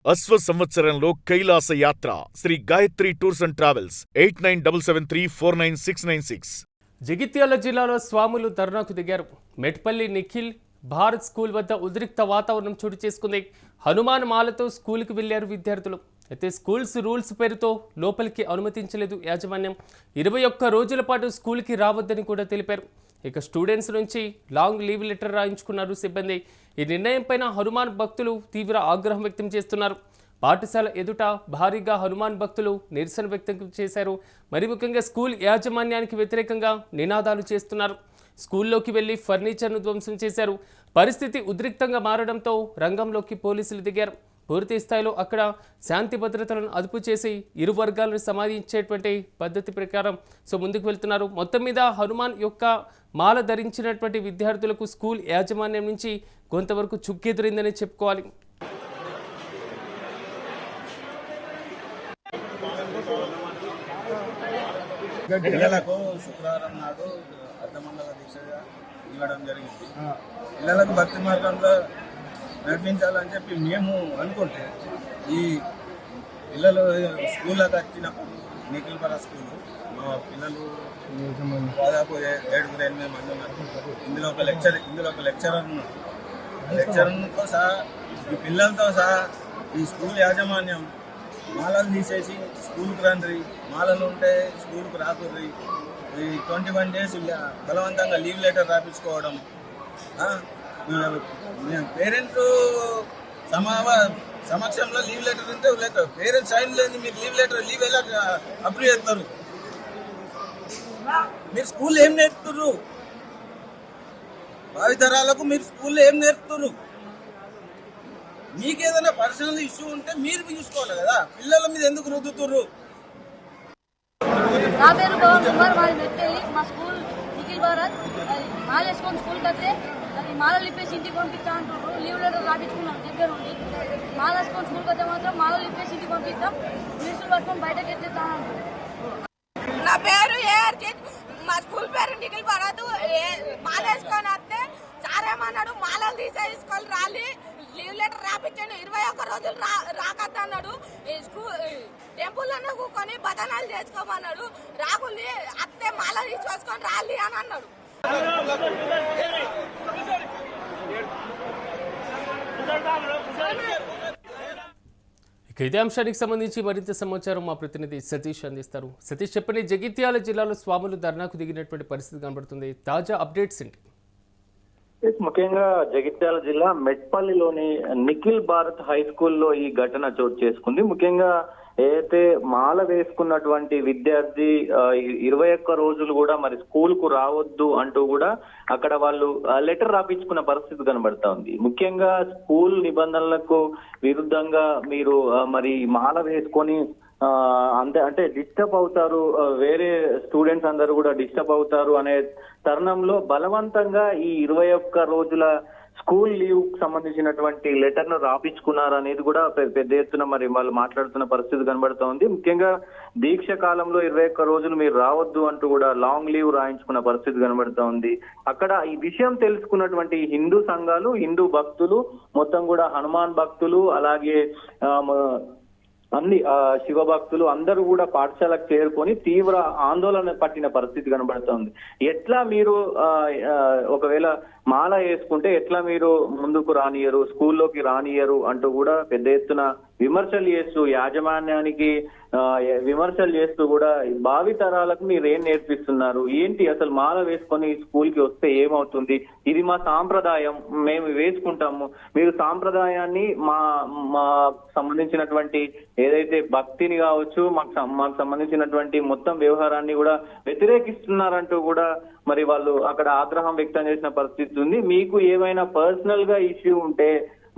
అశ్వ సంవత్సరంలో కైలాస యాత్ర Sri Gayatri tours and travels 8977349696. Jagtial జిల్లాలో స్వాములు ధర్నాకు దిగారు. మెట్పల్లి నిఖిల్ భారత్ స్కూల్ వద్ద ఉద్రిక్త వాతావరణం చోటు చేసుకుంది. హనుమాన్ మాలతో స్కూల్కి వెళ్లారు విద్యార్థులు. అయితే స్కూల్స్ రూల్స్ పేరుతో లోపలికి అనుమతించలేదు యాజమాన్యం. 21 రోజుల పాటు స్కూల్కి రావద్దని కూడా తెలిపారు. ఇక స్టూడెంట్స్ నుంచి లాంగ్ లీవ్ లెటర్ రాయించుకున్నారు సిబ్బంది. ఈ నిర్ణయంపైన హనుమాన్ భక్తులు తీవ్ర ఆగ్రహం వ్యక్తం చేస్తున్నారు. పాఠశాల ఎదుట భారీగా హనుమాన్ భక్తులు నిరసన వ్యక్తం చేశారు. మరి ముఖ్యంగా స్కూల్ యాజమాన్యానికి వ్యతిరేకంగా నినాదాలు చేస్తున్నారు. స్కూల్లోకి వెళ్లి ఫర్నిచర్ను ధ్వంసం చేశారు. పరిస్థితి ఉద్రిక్తంగా మారడంతో రంగంలోకి పోలీసులు దిగారు. పూర్తి స్థాయిలో అక్కడ శాంతి భద్రతలను అదుపు చేసి ఇరు వర్గాలను సమాధించేటువంటి పద్ధతి ప్రకారం ముందుకు వెళ్తున్నారు. మొత్తం మీద హనుమాన్ యొక్క మాల ధరించినటువంటి విద్యార్థులకు స్కూల్ యాజమాన్యం నుంచి కొంతవరకు చుక్కెదురైందని చెప్పుకోవాలి. పిల్లలకు శుక్రవారం నాడు అర్ధమండల దీక్షగా ఇవ్వడం జరిగింది. పిల్లలకు భక్తి మార్గంలో నడిపించాలని చెప్పి మేము అనుకుంటే, ఈ పిల్లలు స్కూల్లోకి వచ్చినప్పుడు నిఖిల్పర స్కూలు మా పిల్లలు దాదాపు 7-8 మంది ఉన్నారు. ఇందులో ఒక లెక్చరర్ ఉన్నారు. లెక్చరర్తో సహా ఈ పిల్లలతో సహా ఈ స్కూల్ యాజమాన్యం మాలలు తీసేసి స్కూల్కి రండి, మాలలు ఉంటే స్కూల్కి రాకుర్రి, ఈ 21 days బలవంతంగా లీవ్ లెటర్ రాపించుకోవడం. పేరెంట్స్ సమక్షంలో లీవ్ లెటర్ ఉంటే లేదు, పేరెంట్స్ సైన్ లేదు, మీరు లీవ్ ఎలా అప్రూవ్ చేస్తారు? మీరు స్కూల్ ఏం నేర్పుతుర్రు? భావితరాలకు మీరు స్కూల్లో ఏం నేర్పుతుర్రు? మీకు ఏదైనా పర్సనల్ ఇష్యూ ఉంటే మీరు చూసుకోవాలి కదా, పిల్లల మీద ఎందుకు రుద్దుతుర్రు? నా పేరు పవన్ కుమార్, మాది మెట్పల్లి. మా స్కూల్ నిఖిల్ భారత్. మాల వేసుకొని స్కూల్కి వస్తే అది మాలలు ఇప్పేసి ఇంటికి పంపిస్తా అంటున్నారు. లీవ్ లెటర్ రాపించుకున్నాం దగ్గర ఉండి. మాల వేసుకొని స్కూల్కి వస్తే మాత్రం మాలలు ఇప్పేసి ఇంటికి పంపిస్తాం, మిర్సులు పట్టుకొని బయటకు ఎత్తేస్తాం అంటారు. నా పేరు ఏఆర్జిత్. మా స్కూల్ పేరు నిఖిల్ భారత్. మాల వేసుకొని వస్తే చారేమన్నాడు, మాలలు తీసేసుకొని రాలి లీవ్ లెటర్ రాపించండి, 21 రోజులు రాకద్దన్నాడు. టెంపుల్లోనే కూకొని బదనాలు చేసుకోమన్నాడు. రాకుంది అత్తే మాల తీసుకొని రాలి అని అన్నాడు. ఇదే అంశానికి సంబంధించి మరింత సమాచారం మా ప్రతినిధి సతీష్ అందిస్తారు. సతీష్, చెప్పండి, జగిత్యాల జిల్లాలో స్వాములు ధర్నాకు దిగినటువంటి పరిస్థితి కనబడుతుంది. తాజా అప్డేట్స్ ఏంటి? ముఖ్యంగా జగిత్యాల జిల్లా మెట్పల్లిలోని నిఖిల్ భారత్ హై స్కూల్లో ఈ ఘటన చోటు చేసుకుంది. ముఖ్యంగా ఏదైతే మాల వేసుకున్నటువంటి విద్యార్థి 21 రోజులు కూడా మరి స్కూల్ కు రావద్దు అంటూ కూడా అక్కడ వాళ్ళు లెటర్ రాపించుకున్న పరిస్థితి కనబడతా ఉంది. ముఖ్యంగా స్కూల్ నిబంధనలకు విరుద్ధంగా మీరు మరి మాల వేసుకొని అంటే డిస్టర్బ్ అవుతారు, వేరే స్టూడెంట్స్ అందరూ కూడా డిస్టర్బ్ అవుతారు అనే తరుణంలో బలవంతంగా ఈ 21 రోజుల స్కూల్ లీవ్ సంబంధించినటువంటి లెటర్ ను రాపించుకున్నారు అనేది కూడా పెద్ద ఎత్తున మరి వాళ్ళు మాట్లాడుతున్న పరిస్థితి కనబడుతూ ఉంది. ముఖ్యంగా దీక్ష కాలంలో 21 రోజులు మీరు రావద్దు అంటూ కూడా లాంగ్ లీవ్ రాయించుకున్న పరిస్థితి కనబడుతూ ఉంది. అక్కడ ఈ విషయం తెలుసుకున్నటువంటి హిందూ సంఘాలు, హిందూ భక్తులు మొత్తం కూడా హనుమాన్ భక్తులు, అలాగే అన్ని శివభక్తులు అందరూ కూడా పాఠశాలకు చేరుకొని తీవ్ర ఆందోళన పట్టిన పరిస్థితి కనబడుతోంది. ఎట్లా మీరు ఒకవేళ మాల వేసుకుంటే ఎట్లా మీరు ముందుకు రానియరు, స్కూల్లోకి రానియరు అంటూ కూడా పెద్ద ఎత్తున విమర్శలు చేస్తూ యాజమాన్యానికి విమర్శలు చేస్తూ కూడా భావి తరాలకు మీరు ఏం నేర్పిస్తున్నారు, ఏంటి అసలు మాల వేసుకొని స్కూల్ కి వస్తే ఏమవుతుంది, ఇది మా సాంప్రదాయం, మేము వేసుకుంటాము, మీరు సాంప్రదాయాన్ని మా సంబంధించినటువంటి ఏదైతే భక్తిని కావచ్చు మాకు సంబంధించినటువంటి మొత్తం వ్యవహారాన్ని కూడా వ్యతిరేకిస్తున్నారంటూ కూడా మరి వాళ్ళు అక్కడ ఆగ్రహం వ్యక్తం చేసిన పరిస్థితి ఉంది. మీకు ఏమైనా పర్సనల్ గా ఇష్యూ ఉంటే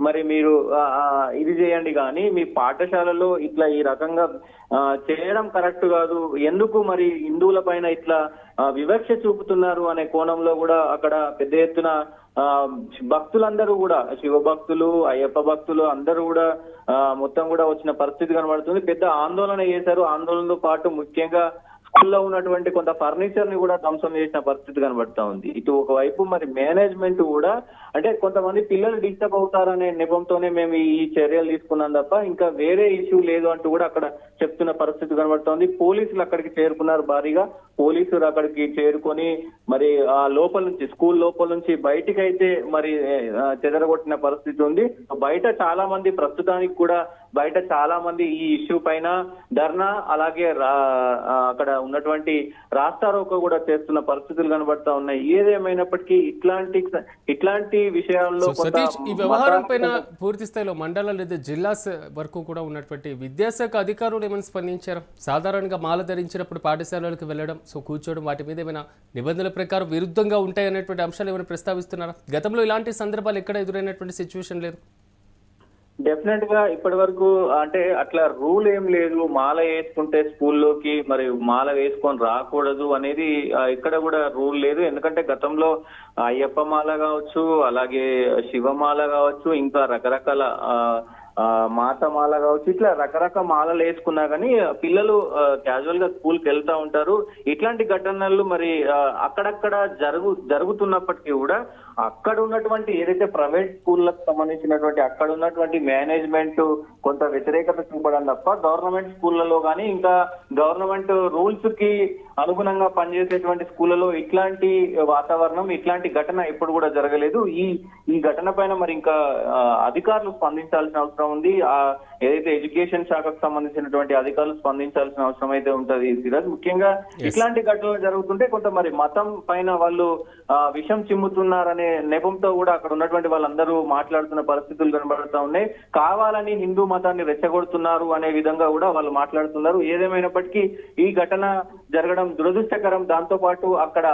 మరి మీరు ఇది చేయండి, కానీ మీ పాఠశాలలో ఇట్లా ఈ రకంగా చేయడం కరెక్ట్ కాదు, ఎందుకు మరి హిందువుల పైన ఇట్లా వివక్ష చూపుతున్నారు అనే కోణంలో కూడా అక్కడ పెద్ద ఎత్తున భక్తులందరూ కూడా శివ భక్తులు, అయ్యప్ప భక్తులు అందరూ కూడా మొత్తం కూడా వచ్చిన పరిస్థితి కనబడుతుంది. పెద్ద ఆందోళన చేశారు. ఆందోళనతో పాటు ముఖ్యంగా స్కూల్లో ఉన్నటువంటి కొంత ఫర్నిచర్ ని కూడా ధ్వంసం చేసిన పరిస్థితి కనబడతా ఉంది. ఇటు ఒకవైపు మరి మేనేజ్మెంట్ కూడా అంటే కొంతమంది పిల్లలు డిస్టర్బ్ అవుతారనే నెపంతోనే మేము ఈ చర్యలు తీసుకున్నాం తప్ప ఇంకా వేరే ఇష్యూ లేదు అంటూ కూడా అక్కడ చెప్తున్న పరిస్థితి కనబడుతోంది. పోలీసులు అక్కడికి చేరుకున్నారు భారీగా. పోలీసులు అక్కడికి చేరుకొని మరి ఆ లోపల నుంచి స్కూల్ లోపల నుంచి బయటికి అయితే మరి చెదరగొట్టిన పరిస్థితి ఉంది. బయట చాలా మంది ప్రస్తుతానికి కూడా బయట చాలా మంది ఈ ఇష్యూ పైన ధర్నా అలాగే అక్కడ ఉన్నటువంటి రాస్తారోకో కూడా చేస్తున్న పరిస్థితులు కనబడతా ఉన్నాయి. ఏదేమైనప్పటికీ ఇట్లాంటి విషయాల్లో సతీష్, ఈ వ్యవహారం పైన పూర్తి స్థాయిలో మండల లేదా జిల్లా వరకు కూడా ఉన్నటువంటి విద్యాశాఖ అధికారులు ఏమైనా స్పందించారు? సాధారణంగా మాల ధరించినప్పుడు పాఠశాలలకు వెళ్ళడం, కూర్చోవడం, వాటి మీద ఏమైనా నిబంధనల ప్రకారం విరుద్ధంగా ఉంటాయనేటువంటి అంశాలు ఏమైనా ప్రస్తావిస్తున్నారా? గతంలో ఇలాంటి సందర్భాలు ఎక్కడ ఎదురైనటువంటి సిచ్యువేషన్ లేదు. డెఫినెట్ గా ఇప్పటి వరకు అంటే అట్లా రూల్ ఏం లేదు. మాల వేసుకుంటే స్కూల్లోకి మరి మాల వేసుకొని రాకూడదు అనేది ఇక్కడ కూడా రూల్ లేదు. ఎందుకంటే గతంలో అయ్యప్ప మాల కావచ్చు, అలాగే శివమాల కావచ్చు, ఇంకా రకరకాల మాసమాల కావచ్చు, ఇట్లా రకరకాల మాలలు వేసుకున్నా కానీ పిల్లలు క్యాజువల్ గా స్కూల్ కి వెళ్తా ఉంటారు. ఇట్లాంటి ఘటనలు మరి అక్కడక్కడ జరుగుతున్నప్పటికీ కూడా అక్కడ ఉన్నటువంటి ఏదైతే ప్రైవేట్ స్కూళ్ళకు సంబంధించినటువంటి అక్కడ ఉన్నటువంటి మేనేజ్మెంట్ కొంత వ్యతిరేకత చూపడం తప్ప గవర్నమెంట్ స్కూళ్ళలో కానీ ఇంకా గవర్నమెంట్ రూల్స్ కి అనుగుణంగా పనిచేసేటువంటి స్కూళ్ళలో ఇట్లాంటి వాతావరణం ఇట్లాంటి ఘటన ఎప్పుడు కూడా జరగలేదు. ఈ ఘటన పైన మరి ఇంకా అధికారులు స్పందించాల్సిన అవసరం ఉంది. ఏదైతే ఎడ్యుకేషన్ శాఖకు సంబంధించినటువంటి అధికారులు స్పందించాల్సిన అవసరం అయితే ఉంటది. ముఖ్యంగా ఇట్లాంటి ఘటనలు జరుగుతుంటే కొంత మరి మతం పైన వాళ్ళు విషం చిమ్ముతున్నారనే నెపంతో కూడా అక్కడ ఉన్నటువంటి వాళ్ళందరూ మాట్లాడుతున్న పరిస్థితులు కనబడుతూ ఉన్నాయి. కావాలని హిందూ మతాన్ని రెచ్చగొడుతున్నారు అనే విధంగా కూడా వాళ్ళు మాట్లాడుతున్నారు. ఏదేమైనప్పటికీ ఈ ఘటన జరగడం దురదృష్టకరం. దాంతో పాటు అక్కడ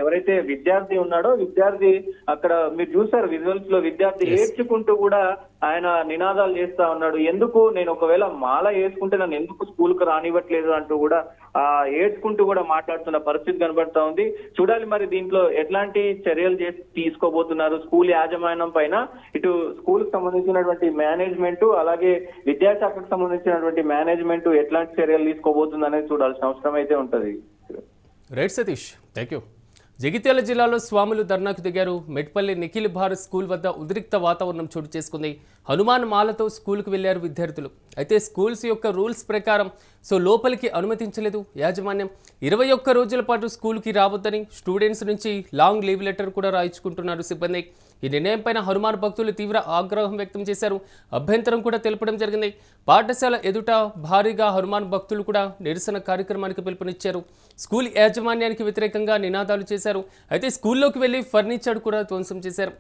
ఎవరైతే విద్యార్థి ఉన్నాడో విద్యార్థి అక్కడ మీరు చూసారు విజువల్స్ లో విద్యార్థి ఏడ్చుకుంటూ కూడా ఆయన నినాదాలు చేస్తా ఉన్నాడు. ఎందుకు నేను ఒకవేళ మాల వేసుకుంటే నన్ను ఎందుకు స్కూల్ కు రానివ్వట్లేదు అంటూ కూడా ఏడ్చుకుంటూ కూడా మాట్లాడుతున్న పరిస్థితి కనబడతా ఉంది. చూడాలి మరి దీంట్లో ఎట్లాంటి చర్యలు తీసుకోబోతున్నారు స్కూల్ యాజమాన్యం పైన. ఇటు స్కూల్ కి సంబంధించినటువంటి మేనేజ్మెంట్ అలాగే విద్యాశాఖకు సంబంధించినటువంటి మేనేజ్మెంట్ ఎట్లాంటి చర్యలు తీసుకోబోతుంది అనేది చూడాల్సిన అవసరం అయితే ఉంటది. Right Satish, thank you. Jagtial జిల్లాలో స్వాములు ధర్నాకు దిగారు. మెట్పల్లి నిఖిల్ భారత్ స్కూల్ వద్ద ఉద్రిక్త వాతావరణం చోటు చేసుకుంది. హనుమాన్ మాలతో స్కూల్కు వెళ్లారు విద్యార్థులు. అయితే స్కూల్స్ యొక్క రూల్స్ ప్రకారం లోపలికి అనుమతించలేదు యాజమాన్యం. 21 రోజుల పాటు స్కూల్కి రావద్దని స్టూడెంట్స్ నుంచి లాంగ్ లీవ్ లెటర్ కూడా రాయించుకుంటున్నారు సిబ్బంది. ఈ నిర్ణయం పైన హనుమాన్ భక్తులు తీవ్ర ఆగ్రహం వ్యక్తం చేశారు. అభ్యంతరం కూడా తెలపడం జరిగింది. పాఠశాల ఎదుట భారీగా హనుమాన్ భక్తులు కూడా నిరసన కార్యక్రమానికి పిలుపునిచ్చారు. స్కూల్ యాజమాన్యానికి వ్యతిరేకంగా నినాదాలు చేశారు. అయితే స్కూల్లోకి వెళ్లి ఫర్నిచర్ కూడా ధ్వంసం చేశారు.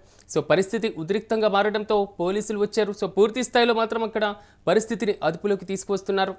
పరిస్థితి ఉద్రిక్తంగా మారడంతో పోలీసులు వచ్చారు. పూర్తి స్థాయిలో మాత్రం అక్కడ పరిస్థితిని అదుపులోకి తీసుకొస్తున్నారు.